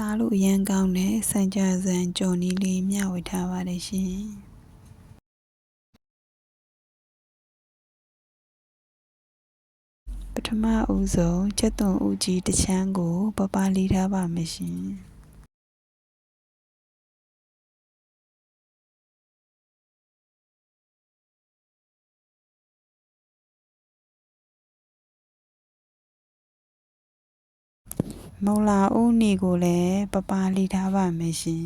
စားလို့အရန်ကောင်းတဲ့စံကြာစံကြော်နီးလေးမျှဝေထားပါတယ်ရှင်ပထမဦးဆုံးချက်သွန်ဦးကြီးတစ်ချမ်းကိုပပလေးထားပါမယ်ရှင်မုံလာဦးနီကိုလည်းပပလေးထားပါမယ်ရှင်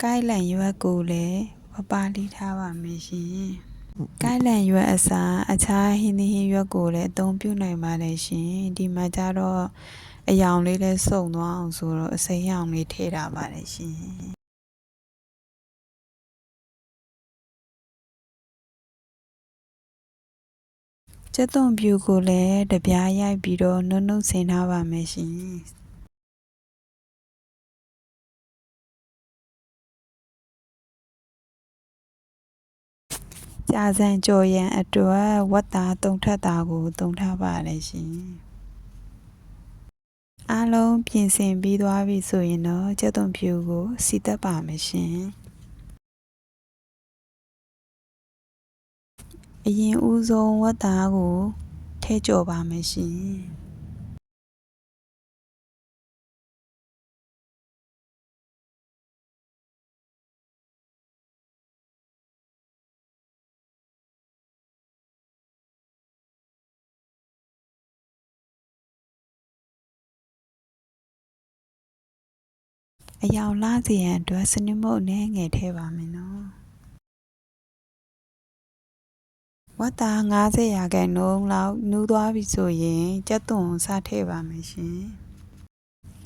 ကိုက်လန်ရွက်ကိုလည်းပပလေးထားပါမယ်ရှင်ကိုက်လန်ရွက်အစားအခြားဟင်းသီးဟင်းရွက်ကိုလည်းအသုံးပြုနိုင်ပါတယ်ရှင်ဒီမှာကျတော့အယောင်လေးလည်းစုံသွားအောင်ဆိုတော့အစိမ်းရောင်လေးထည့်ထားပါတယ်ရှင်ကျက်သွန်ဖြူကိုလည်းတပြားရိုက်ပြီးတော့နှုတ်နှုတ်ဆင်ထားပါမယ်ရှင်ကြာစံကြော်ရန်အတွက်ဝက်သား3ထပ်သားကိုသုံးထားပါတယ်ရှင်အားလုံးပြင်ဆင်ပြီးသွားပြီဆိုရင်တော့ကျက်သွန်ဖြူကိုစီတက်ပါမယ်ရှင်အရင်ဦးဆုံးဝက်သားကိုထည့်ကြော်ပါမယ်ရှင်အယောင်လှစေရန်အတွက်စနစ်မုတ်နဲ့ငယ်ထည့်ပါမယ်နော်ဝက်သား90 ရာခိုင်နှုန်းလောက်နူးသွားပြီဆိုရင်ကျက်သွန်စထည့်ပါမယ်ရှင်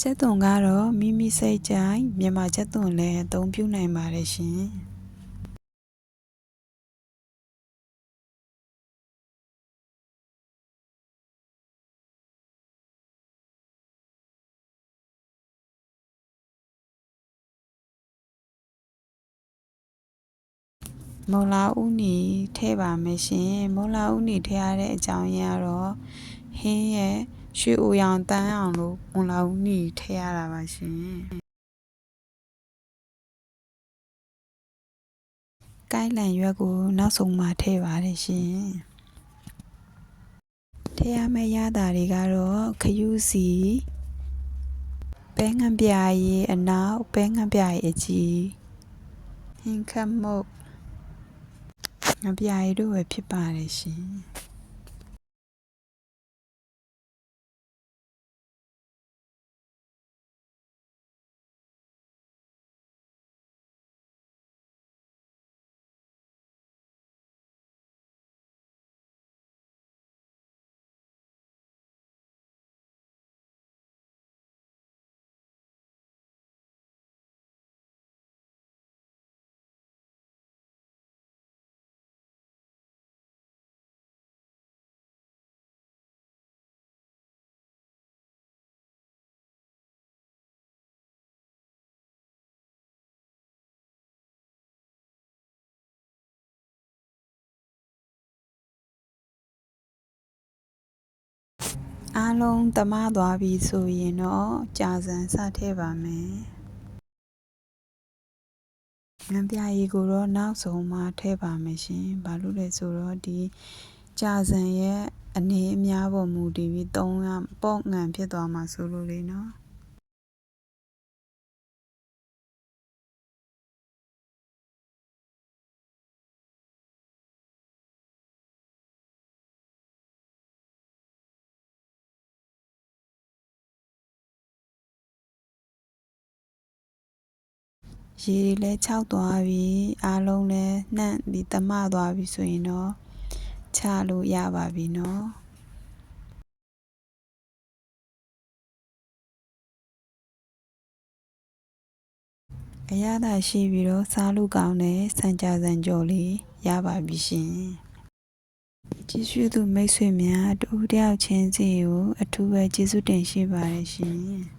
ကျက်သွန်ကတော့မိမိစိတ်ကြိုက်မြန်မာကျက်သွန်လည်းအသုံးပြုနိုင်ပါတယ်ရှင်မုံလာဦးနီထည့်ပါမယ်ရှင်မုံလာဦးနီထည့်ရတဲ့အကြောင်းရင်းကတော့ဟင်းရဲ့ရွှေအိုရောင်တန်းအောင်လို့မုံလာဦးနီထည့်ရတာပါရှင်ကိုက်လန်ရွက်ကိုနောက်ဆုံးမှထည့်ပါတယ်ရှင်ထည့်ရမယ့်ရတာတွေကတော့ခရူးစီပဲငံပြာရည်အနောက်ပဲငံပြာရည်အကြီးဟင်းခတ်မုတ်ငပြာရည်တို့ပဲဖြစ်ပါတယ်ရှင်အားလုံးတမသွားပြီဆိုရင်တော့ကြာစံစထည့်ပါမယ်ငပြာရည်ကိုတော့နောက်ဆုံးမှထည့်ပါမယ်ရှင်ဘာလို့လဲဆိုတော့ဒီကြာစံရဲ့အနေအများပေါ်မူတည်ပြီး3ပေါ့ငံဖြစ်သွားမှာဆိုလို့လေနော်ရေတွေလည်းခြောက်သွားပြီအားလုံးလည်းနှံ့ပြီးတမသွားပြီဆိုရင်တော့ချလို့ရပါပြီနော်အရသာရှိပြီးတော့စားလို့ကောင်းတဲ့စံကြာစံကြော်လေးရပါပြီရှင်ကြည့်ရှုသူမိတ်ဆွေများတူတယောက်ချင်းစီကိုအထူးပဲကျေးဇူးတင်ရှိပါတယ်ရှင်